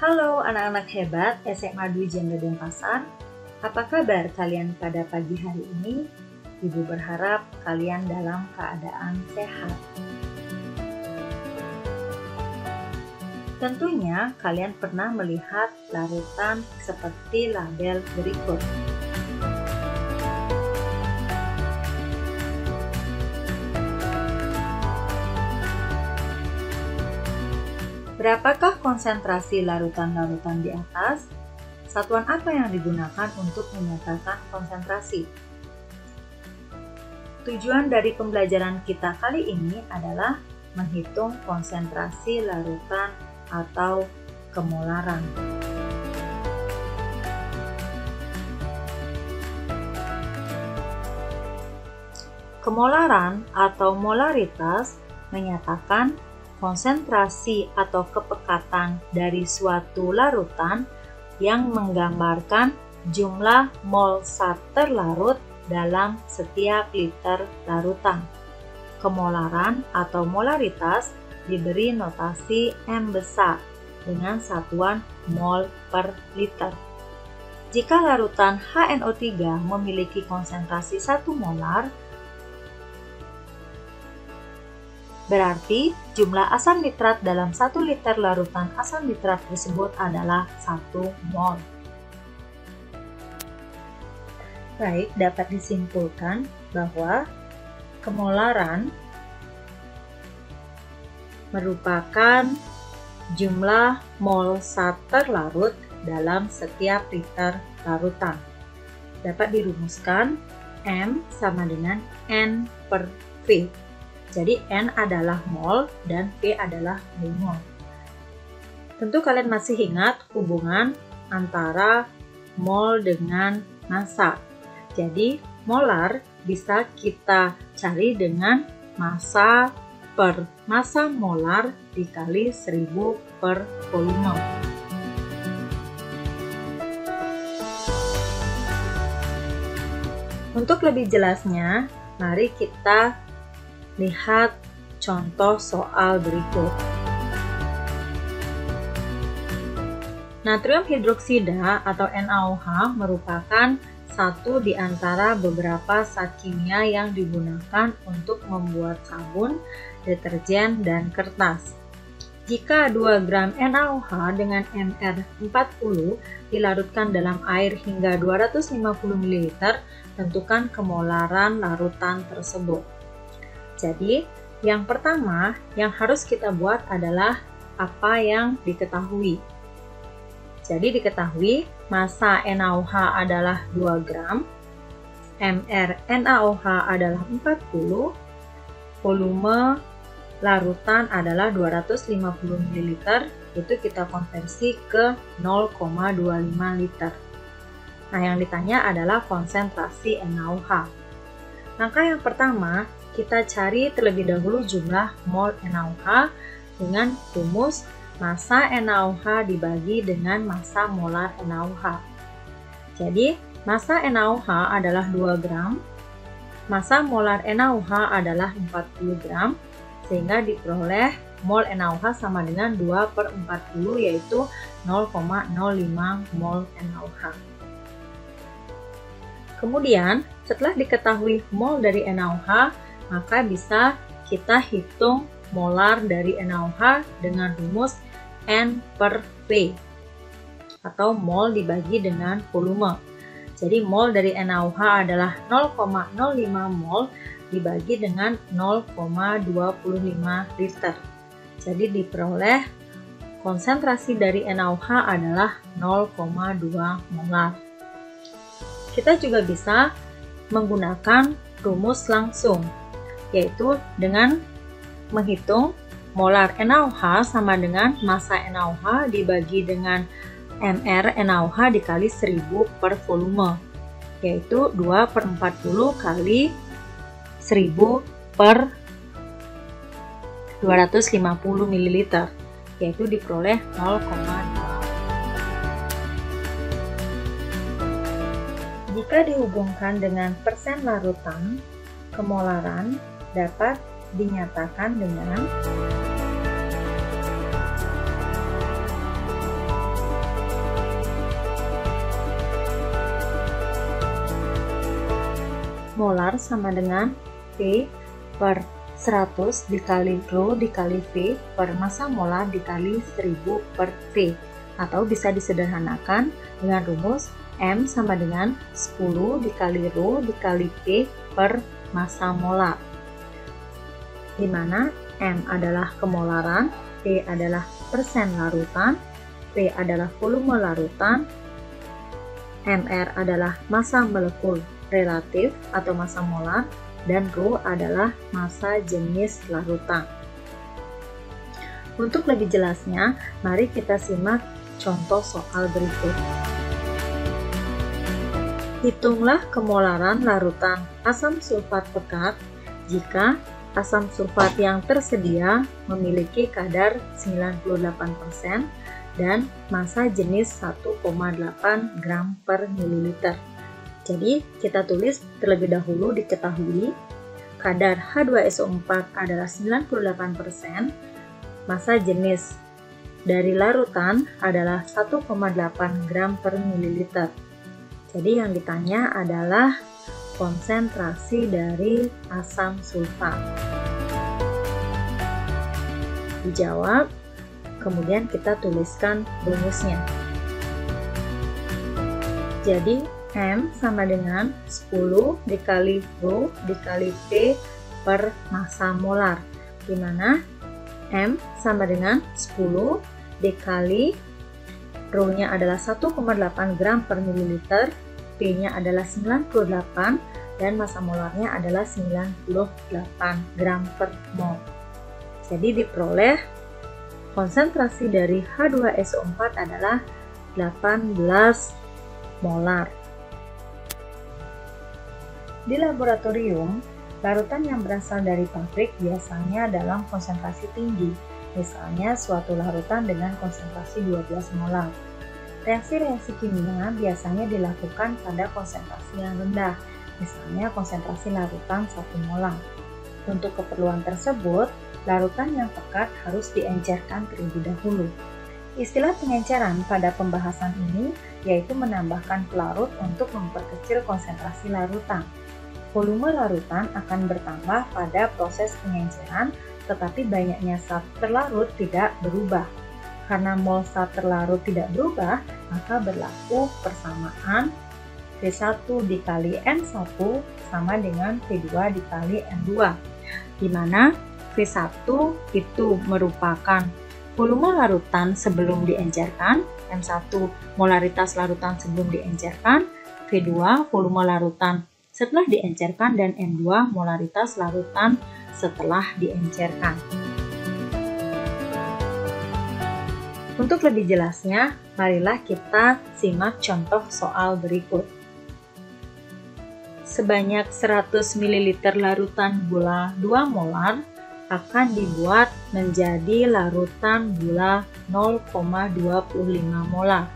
Halo anak-anak hebat SMA Dwi Janda Denpasar. Apa kabar kalian pada pagi hari ini? Ibu berharap kalian dalam keadaan sehat. Tentunya kalian pernah melihat larutan seperti label berikut. Berapakah konsentrasi larutan-larutan di atas? Satuan apa yang digunakan untuk menyatakan konsentrasi? Tujuan dari pembelajaran kita kali ini adalah menghitung konsentrasi larutan atau kemolaran. Kemolaran atau molaritas menyatakan konsentrasi atau kepekatan dari suatu larutan yang menggambarkan jumlah mol zat terlarut dalam setiap liter larutan. Kemolaran atau molaritas diberi notasi M besar dengan satuan mol per liter. Jika larutan HNO3 memiliki konsentrasi 1 molar, berarti jumlah asam nitrat dalam 1 liter larutan asam nitrat tersebut adalah 1 mol. Baik, dapat disimpulkan bahwa kemolaran merupakan jumlah mol zat terlarut dalam setiap liter larutan. Dapat dirumuskan M sama dengan N per V. Jadi N adalah mol dan V adalah milmol. Tentu kalian masih ingat hubungan antara mol dengan massa. Jadi molar bisa kita cari dengan massa per massa molar dikali 1000 per volume. Untuk lebih jelasnya, mari kita lihat contoh soal berikut. Natrium hidroksida atau NaOH merupakan satu di antara beberapa zat kimia yang digunakan untuk membuat sabun, deterjen, dan kertas. Jika 2 gram NaOH dengan MR40 dilarutkan dalam air hingga 250 ml, tentukan kemolaran larutan tersebut. Jadi, yang pertama yang harus kita buat adalah apa yang diketahui. Jadi diketahui massa NaOH adalah 2 gram, MR NaOH adalah 40, volume larutan adalah 250 ml, itu kita konversi ke 0,25 liter. Nah, yang ditanya adalah konsentrasi NaOH. Langkah yang pertama, kita cari terlebih dahulu jumlah mol NaOH dengan rumus massa NaOH dibagi dengan massa molar NaOH. Jadi, massa NaOH adalah 2 gram, massa molar NaOH adalah 40 gram, sehingga diperoleh mol NaOH sama dengan 2 per 40, yaitu 0,05 mol NaOH. Kemudian, setelah diketahui mol dari NaOH, maka bisa kita hitung molar dari NaOH dengan rumus N per V atau mol dibagi dengan volume. Jadi mol dari NaOH adalah 0,05 mol dibagi dengan 0,25 liter. Jadi diperoleh konsentrasi dari NaOH adalah 0,2 molar. Kita juga bisa menggunakan rumus langsung, yaitu dengan menghitung molar NaOH sama dengan massa NaOH dibagi dengan MR NaOH dikali 1000 per volume, yaitu 2 per 40 kali 1000 per 250 ml, yaitu diperoleh 0,2. Jika dihubungkan dengan persen larutan, kemolaran dapat dinyatakan dengan molar sama dengan V per 100 dikali Rho dikali V per massa molar dikali 1000 per V. Atau bisa disederhanakan dengan rumus M sama dengan 10 dikali Rho dikali V per massa molar, di mana M adalah kemolaran, P adalah persen larutan, V adalah volume larutan, Mr adalah massa molekul relatif atau massa molar, dan Rho adalah massa jenis larutan. Untuk lebih jelasnya, mari kita simak contoh soal berikut. Hitunglah kemolaran larutan asam sulfat pekat jika asam sulfat yang tersedia memiliki kadar 98% dan massa jenis 1,8 gram per mililiter. Jadi kita tulis terlebih dahulu diketahui kadar H2SO4 adalah 98%, massa jenis dari larutan adalah 1,8 gram per mililiter. Jadi yang ditanya adalah konsentrasi dari asam sulfat. Dijawab, kemudian kita tuliskan rumusnya. Jadi M sama dengan 10 dikali Rho dikali V per massa molar, di mana M sama dengan 10 dikali Rho-nya adalah 1,8 gram per mililiter, P-nya adalah 98, dan massa molarnya adalah 98 gram per mol. Jadi diperoleh konsentrasi dari H2SO4 adalah 18 molar. Di laboratorium, larutan yang berasal dari pabrik biasanya dalam konsentrasi tinggi, misalnya suatu larutan dengan konsentrasi 12 molar. Reaksi-reaksi kimia biasanya dilakukan pada konsentrasi yang rendah, misalnya konsentrasi larutan 1 molar. Untuk keperluan tersebut, larutan yang pekat harus diencerkan terlebih dahulu. Istilah pengenceran pada pembahasan ini yaitu menambahkan pelarut untuk memperkecil konsentrasi larutan. Volume larutan akan bertambah pada proses pengenceran, tetapi banyaknya zat terlarut tidak berubah. Karena mol zat terlarut tidak berubah, maka berlaku persamaan V1 dikali N1 sama dengan V2 dikali N2, di mana V1 itu merupakan volume larutan sebelum diencerkan, M1 molaritas larutan sebelum diencerkan, V2 volume larutan setelah diencerkan, dan N2 molaritas larutan setelah diencerkan. Untuk lebih jelasnya, marilah kita simak contoh soal berikut. Sebanyak 100 ml larutan gula 2 molar akan dibuat menjadi larutan gula 0,25 molar.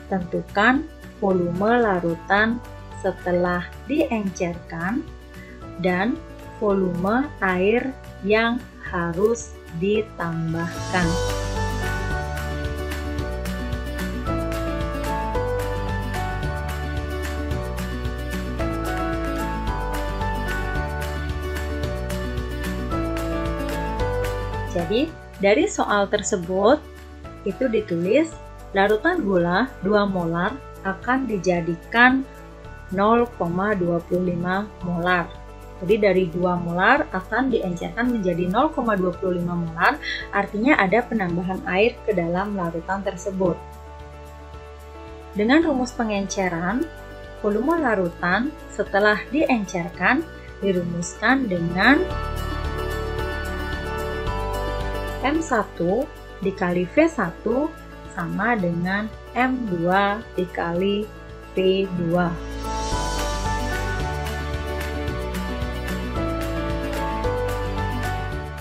Tentukan volume larutan setelah diencerkan dan volume air yang harus ditambahkan. Jadi, dari soal tersebut, itu ditulis larutan gula 2 molar akan dijadikan 0,25 molar. Jadi dari 2 molar akan diencerkan menjadi 0,25 molar, artinya ada penambahan air ke dalam larutan tersebut. Dengan rumus pengenceran, volume larutan setelah diencerkan dirumuskan dengan M1 dikali V1 sama dengan M2 dikali V2.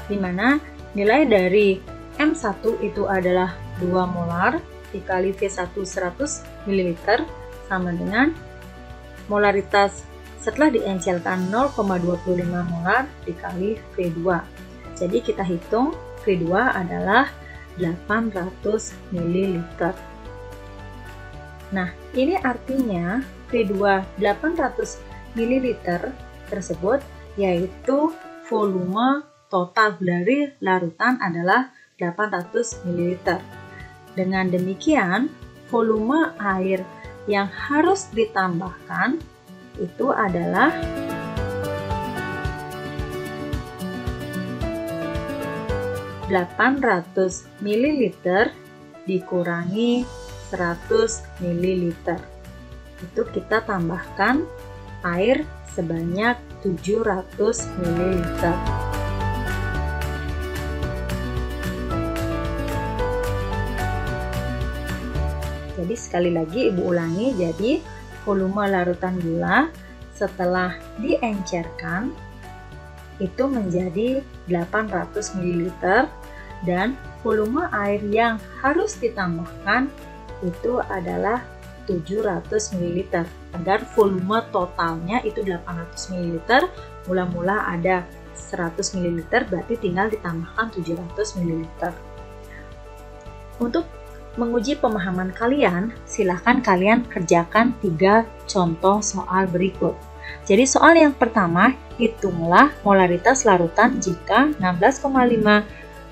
Di mana nilai dari M1 itu adalah 2 molar dikali V1 100 ml sama dengan molaritas setelah diencerkan 0,25 molar dikali V2. Jadi kita hitung V2 adalah 800 ml. Nah, ini artinya V2 800 ml tersebut, yaitu volume total dari larutan adalah 800 ml. Dengan demikian, volume air yang harus ditambahkan itu adalah 800 ml dikurangi 100 ml. Itu kita tambahkan air sebanyak 700 ml. Jadi sekali lagi Ibu ulangi, jadi volume larutan gula setelah diencerkan itu menjadi 800 ml dan volume air yang harus ditambahkan itu adalah 700 ml. Agar volume totalnya itu 800 ml, mula-mula ada 100 ml, berarti tinggal ditambahkan 700 ml. Untuk menguji pemahaman kalian, silahkan kalian kerjakan 3 contoh soal berikut. Jadi soal yang pertama, hitunglah molaritas larutan jika 16,5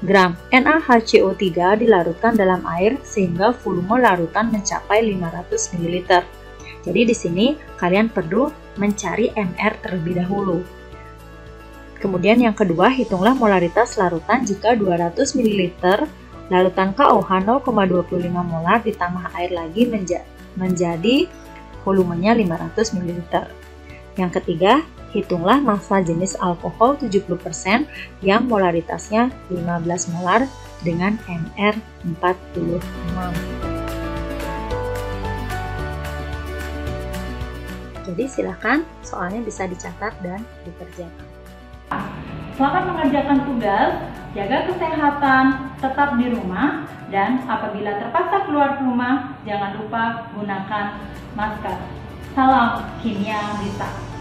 gram NaHCO3 dilarutkan dalam air sehingga volume larutan mencapai 500 ml. Jadi di sini kalian perlu mencari MR terlebih dahulu. Kemudian yang kedua, hitunglah molaritas larutan jika 200 ml larutan KOH 0,25 molar ditambah air lagi menjadi volumenya 500 ml. Yang ketiga, hitunglah massa jenis alkohol 70% yang molaritasnya 15 molar dengan MR 46. Jadi silakan soalnya bisa dicatat dan dikerjakan. Selamat mengerjakan tugas, jaga kesehatan, tetap di rumah, dan apabila terpaksa keluar rumah, jangan lupa gunakan masker. Salam Kimia Bisa.